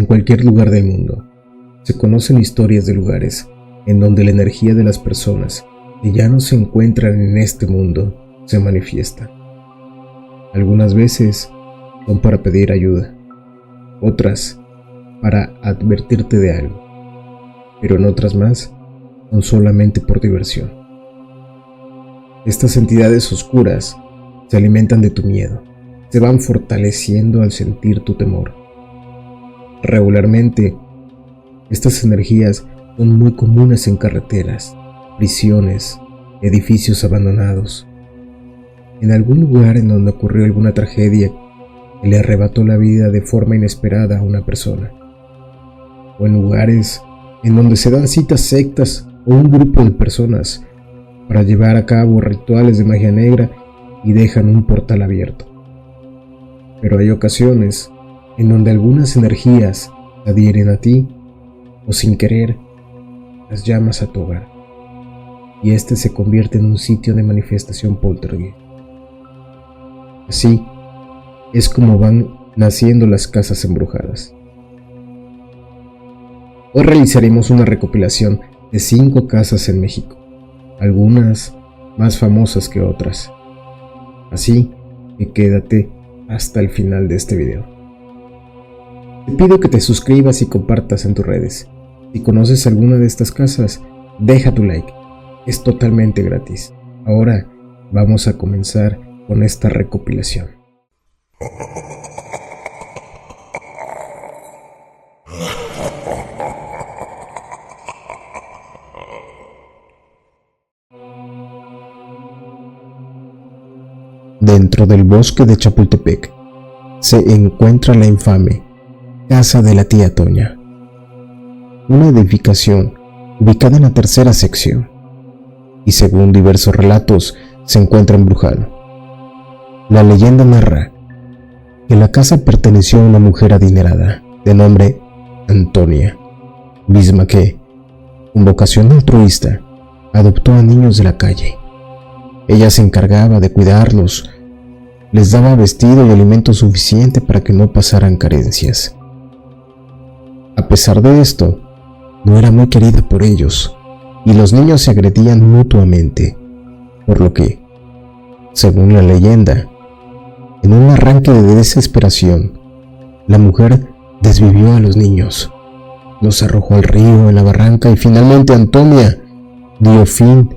En cualquier lugar del mundo, se conocen historias de lugares en donde la energía de las personas que ya no se encuentran en este mundo se manifiesta. Algunas veces son para pedir ayuda, otras para advertirte de algo, pero en otras más son solamente por diversión. Estas entidades oscuras se alimentan de tu miedo, se van fortaleciendo al sentir tu temor. Regularmente, estas energías son muy comunes en carreteras, prisiones, edificios abandonados, en algún lugar en donde ocurrió alguna tragedia que le arrebató la vida de forma inesperada a una persona, o en lugares en donde se dan citas sectas o un grupo de personas para llevar a cabo rituales de magia negra y dejan un portal abierto. Pero hay ocasiones en donde algunas energías adhieren a ti o sin querer las llamas a tu hogar y este se convierte en un sitio de manifestación poltergeist. Así es como van naciendo las casas embrujadas. Hoy realizaremos una recopilación de 5 casas en México, algunas más famosas que otras. Así que quédate hasta el final de este video. Te pido que te suscribas y compartas en tus redes. Si conoces alguna de estas casas, deja tu like, es totalmente gratis. Ahora vamos a comenzar con esta recopilación. Dentro del bosque de Chapultepec se encuentra la infame Casa de la Tía Toña, una edificación ubicada en la tercera sección y según diversos relatos se encuentra embrujada. La leyenda narra que la casa perteneció a una mujer adinerada de nombre Antonia, misma que, con vocación altruista, adoptó a niños de la calle. Ella se encargaba de cuidarlos, les daba vestido y alimento suficiente para que no pasaran carencias. A pesar de esto, no era muy querida por ellos, y los niños se agredían mutuamente, por lo que, según la leyenda, en un arranque de desesperación, la mujer desvivió a los niños, los arrojó al río, en la barranca, y finalmente Antonia dio fin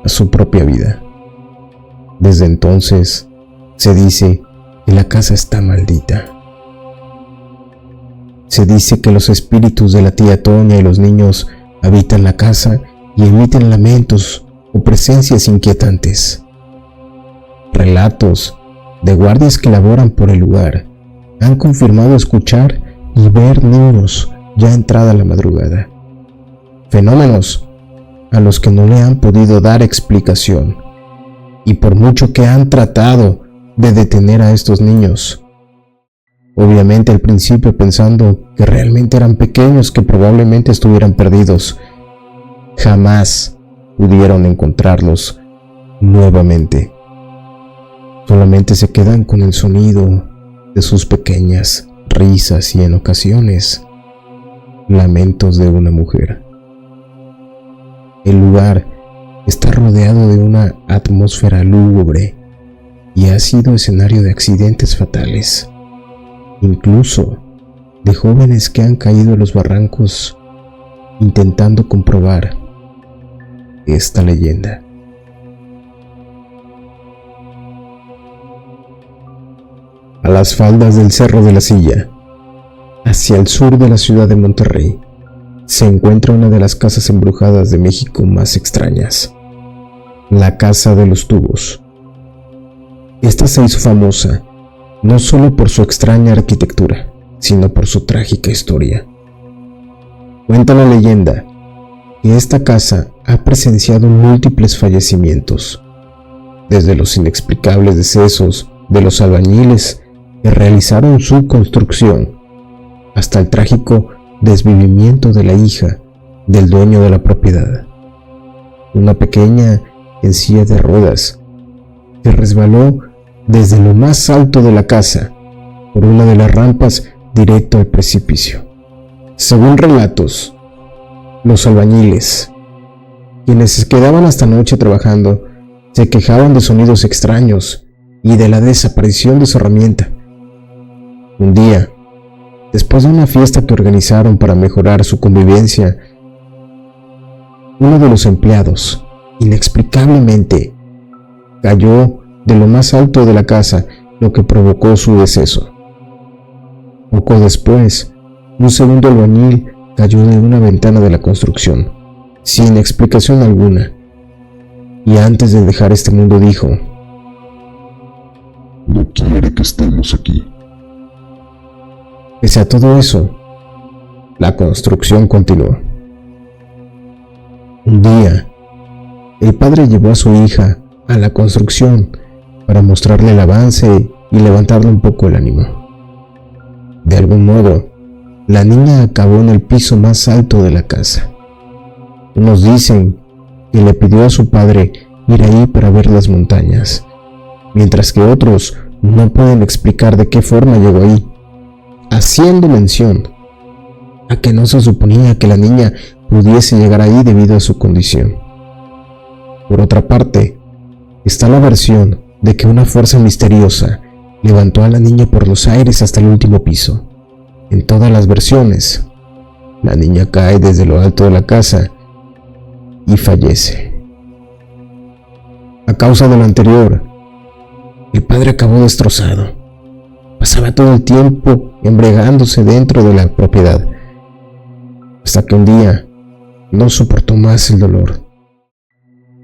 a su propia vida. Desde entonces, se dice que la casa está maldita. Se dice que los espíritus de la tía Toña y los niños habitan la casa y emiten lamentos o presencias inquietantes. Relatos de guardias que laboran por el lugar han confirmado escuchar y ver niños ya entrada la madrugada. Fenómenos a los que no le han podido dar explicación, y por mucho que han tratado de detener a estos niños, obviamente al principio pensando que realmente eran pequeños, que probablemente estuvieran perdidos, jamás pudieron encontrarlos nuevamente. Solamente se quedan con el sonido de sus pequeñas risas y en ocasiones lamentos de una mujer. El lugar está rodeado de una atmósfera lúgubre y ha sido escenario de accidentes fatales, incluso de jóvenes que han caído en los barrancos intentando comprobar esta leyenda. A las faldas del Cerro de la Silla, hacia el sur de la ciudad de Monterrey, se encuentra una de las casas embrujadas de México más extrañas, la Casa de los Tubos. Esta se hizo famosa no solo por su extraña arquitectura, sino por su trágica historia. Cuenta la leyenda que esta casa ha presenciado múltiples fallecimientos, desde los inexplicables decesos de los albañiles que realizaron su construcción, hasta el trágico desvivimiento de la hija del dueño de la propiedad, una pequeña en silla de ruedas, que resbaló desde lo más alto de la casa por una de las rampas directo al precipicio. Según relatos, los albañiles, quienes se quedaban hasta noche trabajando, se quejaban de sonidos extraños y de la desaparición de su herramienta. Un día, después de una fiesta que organizaron para mejorar su convivencia, uno de los empleados, inexplicablemente, cayó de lo más alto de la casa, lo que provocó su deceso. Poco después, un segundo albañil cayó de una ventana de la construcción, sin explicación alguna, y antes de dejar este mundo dijo: "No quiere que estemos aquí". Pese a todo eso, la construcción continuó. Un día, el padre llevó a su hija a la construcción para mostrarle el avance y levantarle un poco el ánimo. De algún modo, la niña acabó en el piso más alto de la casa. Unos dicen que le pidió a su padre ir ahí para ver las montañas, mientras que otros no pueden explicar de qué forma llegó ahí, haciendo mención a que no se suponía que la niña pudiese llegar ahí debido a su condición. Por otra parte, está la versión de que una fuerza misteriosa levantó a la niña por los aires hasta el último piso. En todas las versiones, la niña cae desde lo alto de la casa y fallece. A causa de lo anterior, el padre acabó destrozado. Pasaba todo el tiempo embriagándose dentro de la propiedad, hasta que un día no soportó más el dolor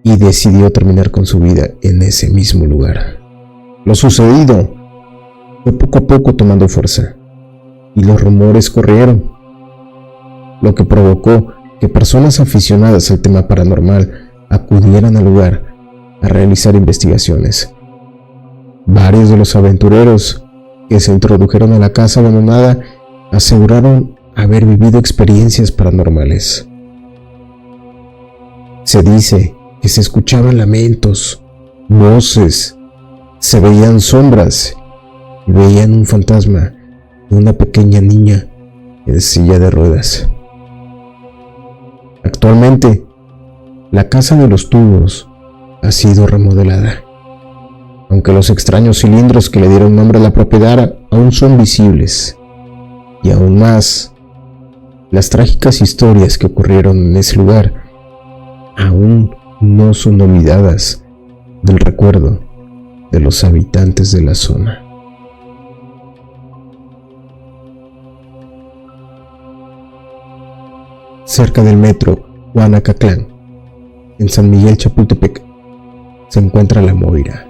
y decidió terminar con su vida en ese mismo lugar. Lo sucedido fue poco a poco tomando fuerza y los rumores corrieron, lo que provocó que personas aficionadas al tema paranormal acudieran al lugar a realizar investigaciones. Varios de los aventureros que se introdujeron a la casa abandonada aseguraron haber vivido experiencias paranormales. Se dice que se escuchaban lamentos, voces, se veían sombras y veían un fantasma de una pequeña niña en silla de ruedas. Actualmente, la casa de los tubos ha sido remodelada, aunque los extraños cilindros que le dieron nombre a la propiedad aún son visibles, y aún más, las trágicas historias que ocurrieron en ese lugar aún no son olvidadas del recuerdo de los habitantes de la zona. Cerca del metro Guanacatlán, en San Miguel Chapultepec, se encuentra La Moira,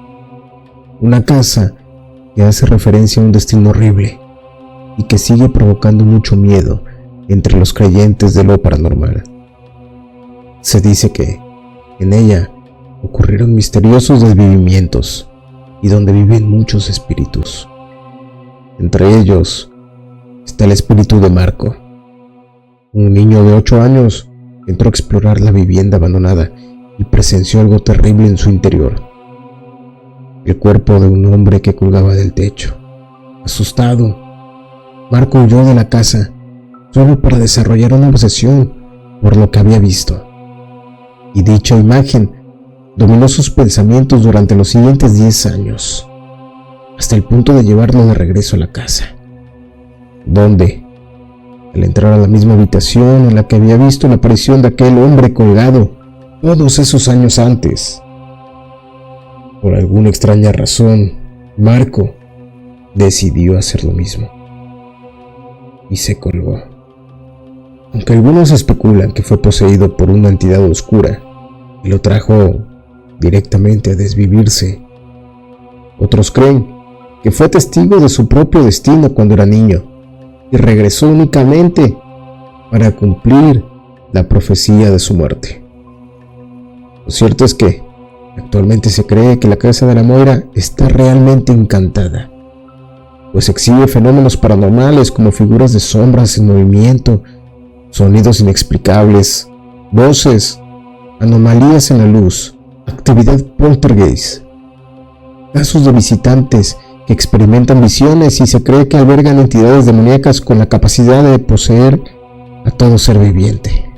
una casa que hace referencia a un destino horrible y que sigue provocando mucho miedo entre los creyentes de lo paranormal. Se dice que en ella ocurrieron misteriosos desvivimientos y donde viven muchos espíritus. Entre ellos está el espíritu de Marco, un niño de 8 años que entró a explorar la vivienda abandonada y presenció algo terrible en su interior: el cuerpo de un hombre que colgaba del techo. Asustado, Marco huyó de la casa solo para desarrollar una obsesión por lo que había visto, y dicha imagen dominó sus pensamientos durante los siguientes 10 años, hasta el punto de llevarlo de regreso a la casa, donde, al entrar a la misma habitación en la que había visto la aparición de aquel hombre colgado todos esos años antes, por alguna extraña razón, Marco decidió hacer lo mismo y se colgó. Aunque algunos especulan que fue poseído por una entidad oscura y lo trajo directamente a desvivirse, otros creen que fue testigo de su propio destino cuando era niño y regresó únicamente para cumplir la profecía de su muerte. Lo cierto es que actualmente se cree que la casa de La Moira está realmente encantada, pues exhibe fenómenos paranormales como figuras de sombras en movimiento, sonidos inexplicables, voces, anomalías en la luz, actividad poltergeist, casos de visitantes que experimentan visiones y se cree que albergan entidades demoníacas con la capacidad de poseer a todo ser viviente.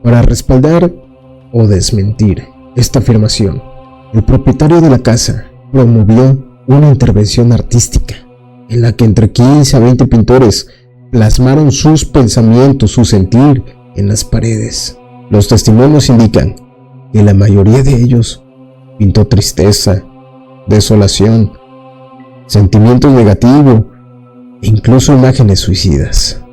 Para respaldar o desmentir esta afirmación, el propietario de la casa promovió una intervención artística en la que entre 15 a 20 pintores plasmaron sus pensamientos, su sentir en las paredes. Los testimonios indican que la mayoría de ellos pintó tristeza, desolación, sentimientos negativos e incluso imágenes suicidas,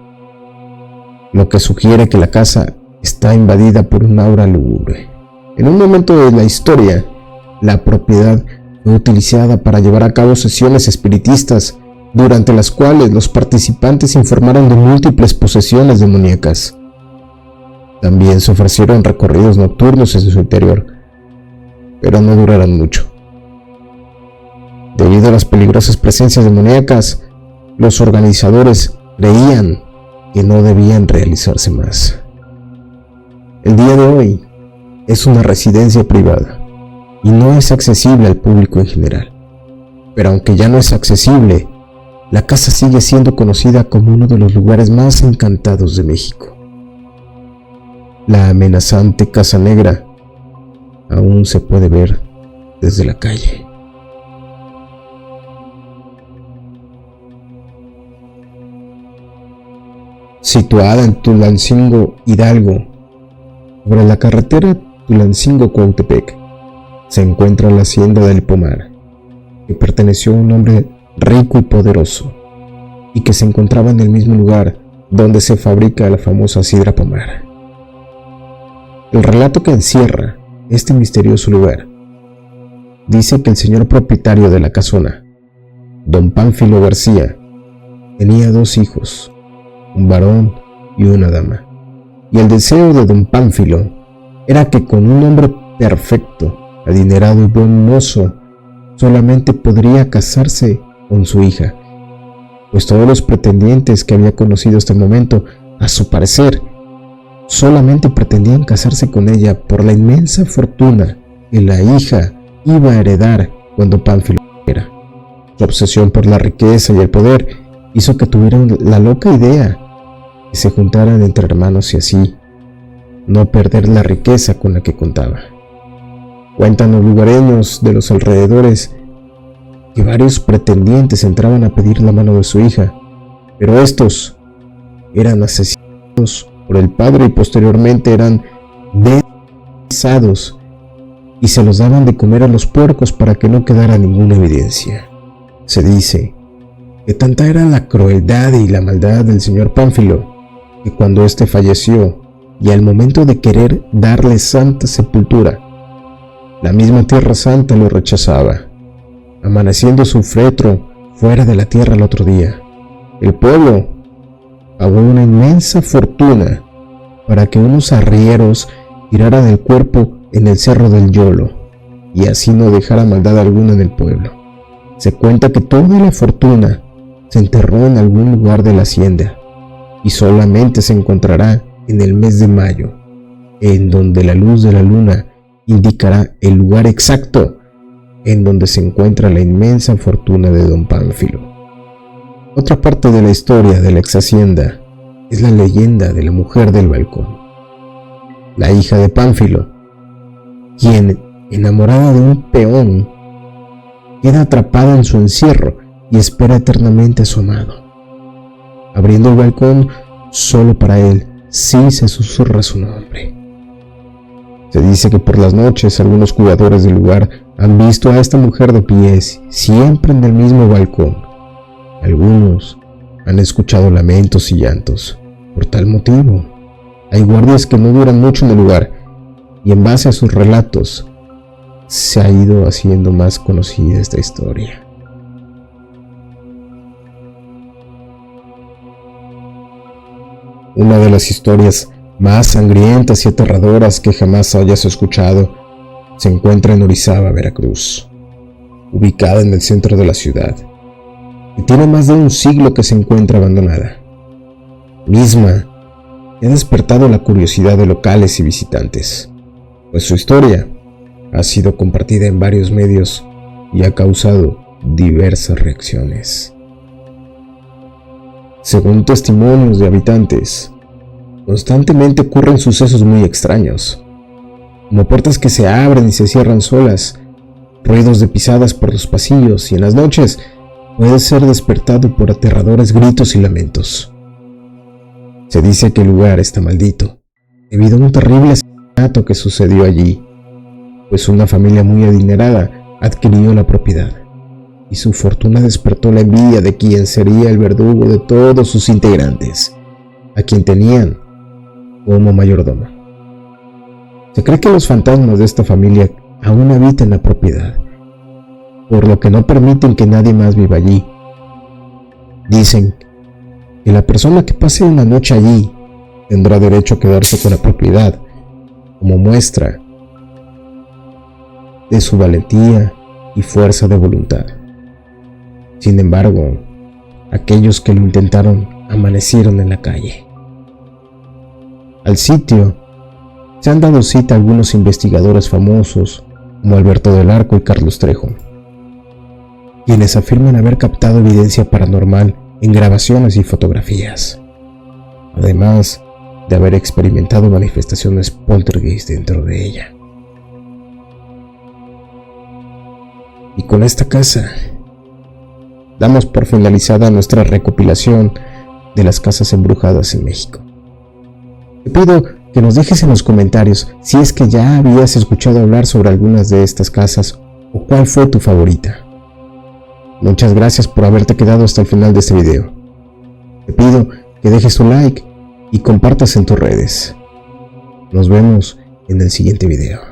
lo que sugiere que la casa está invadida por un aura lúgubre. En un momento de la historia, la propiedad fue utilizada para llevar a cabo sesiones espiritistas, durante las cuales los participantes informaron de múltiples posesiones demoníacas. También se ofrecieron recorridos nocturnos en su interior, pero no duraron mucho. Debido a las peligrosas presencias demoníacas, los organizadores creían que no debían realizarse más. El día de hoy es una residencia privada y no es accesible al público en general. Pero aunque ya no es accesible, la casa sigue siendo conocida como uno de los lugares más encantados de México. La amenazante Casa Negra aún se puede ver desde la calle. Situada en Tulancingo, Hidalgo, sobre la carretera Tulancingo-Cuautepec, se encuentra la hacienda del Pomar, que perteneció a un hombre rico y poderoso, y que se encontraba en el mismo lugar donde se fabrica la famosa sidra Pomar. El relato que encierra este misterioso lugar dice que el señor propietario de la casona, don Pánfilo García, tenía 2 hijos, un varón y una dama, y el deseo de don Pánfilo era que con un hombre perfecto, adinerado y buen mozo, solamente podría casarse con su hija, pues todos los pretendientes que había conocido hasta el momento, a su parecer, solamente pretendían casarse con ella por la inmensa fortuna que la hija iba a heredar cuando Pánfilo era. Su obsesión por la riqueza y el poder hizo que tuvieran la loca idea que se juntaran entre hermanos y así no perder la riqueza con la que contaba. Cuentan los lugareños de los alrededores que varios pretendientes entraban a pedir la mano de su hija, pero estos eran asesinados por el padre y posteriormente eran descuartizados y se los daban de comer a los puercos para que no quedara ninguna evidencia. Se dice que tanta era la crueldad y la maldad del señor Pánfilo que cuando éste falleció y al momento de querer darle santa sepultura, la misma Tierra Santa lo rechazaba, amaneciendo su féretro fuera de la tierra al otro día. El pueblo pagó una inmensa fortuna para que unos arrieros tiraran el cuerpo en el cerro del Yolo y así no dejara maldad alguna en el pueblo. Se cuenta que toda la fortuna se enterró en algún lugar de la hacienda y solamente se encontrará en el mes de mayo, en donde la luz de la luna indicará el lugar exacto en donde se encuentra la inmensa fortuna de don Pánfilo. Otra parte de la historia de la ex hacienda es la leyenda de la mujer del balcón, la hija de Pánfilo, quien, enamorada de un peón, queda atrapada en su encierro y espera eternamente a su amado. Abriendo el balcón solo para él, sí se susurra su nombre. Se dice que por las noches algunos cuidadores del lugar han visto a esta mujer de pies siempre en el mismo balcón. Algunos han escuchado lamentos y llantos. Por tal motivo, hay guardias que no duran mucho en el lugar y en base a sus relatos se ha ido haciendo más conocida esta historia. Una de las historias más sangrientas y aterradoras que jamás hayas escuchado se encuentra en Orizaba, Veracruz, ubicada en el centro de la ciudad, y tiene más de un siglo que se encuentra abandonada, misma que ha despertado la curiosidad de locales y visitantes, pues su historia ha sido compartida en varios medios y ha causado diversas reacciones. Según testimonios de habitantes, Constantemente ocurren sucesos muy extraños, como puertas que se abren y se cierran solas, ruidos de pisadas por los pasillos y en las noches puede ser despertado por aterradores gritos y lamentos. Se dice que el lugar está maldito, debido a un terrible asesinato que sucedió allí, pues una familia muy adinerada adquirió la propiedad, y su fortuna despertó la envidia de quien sería el verdugo de todos sus integrantes, a quien tenían como mayordomo. Se cree que los fantasmas de esta familia aún habitan la propiedad, por lo que no permiten que nadie más viva allí. Dicen que la persona que pase una noche allí tendrá derecho a quedarse con la propiedad, como muestra de su valentía y fuerza de voluntad. Sin embargo, aquellos que lo intentaron amanecieron en la calle. Al sitio se han dado cita algunos investigadores famosos como Alberto del Arco y Carlos Trejo, quienes afirman haber captado evidencia paranormal en grabaciones y fotografías, además de haber experimentado manifestaciones poltergeist dentro de ella. Y con esta casa damos por finalizada nuestra recopilación de las casas embrujadas en México. Te pido que nos dejes en los comentarios si es que ya habías escuchado hablar sobre algunas de estas casas o cuál fue tu favorita. Muchas gracias por haberte quedado hasta el final de este video. Te pido que dejes tu like y compartas en tus redes. Nos vemos en el siguiente video.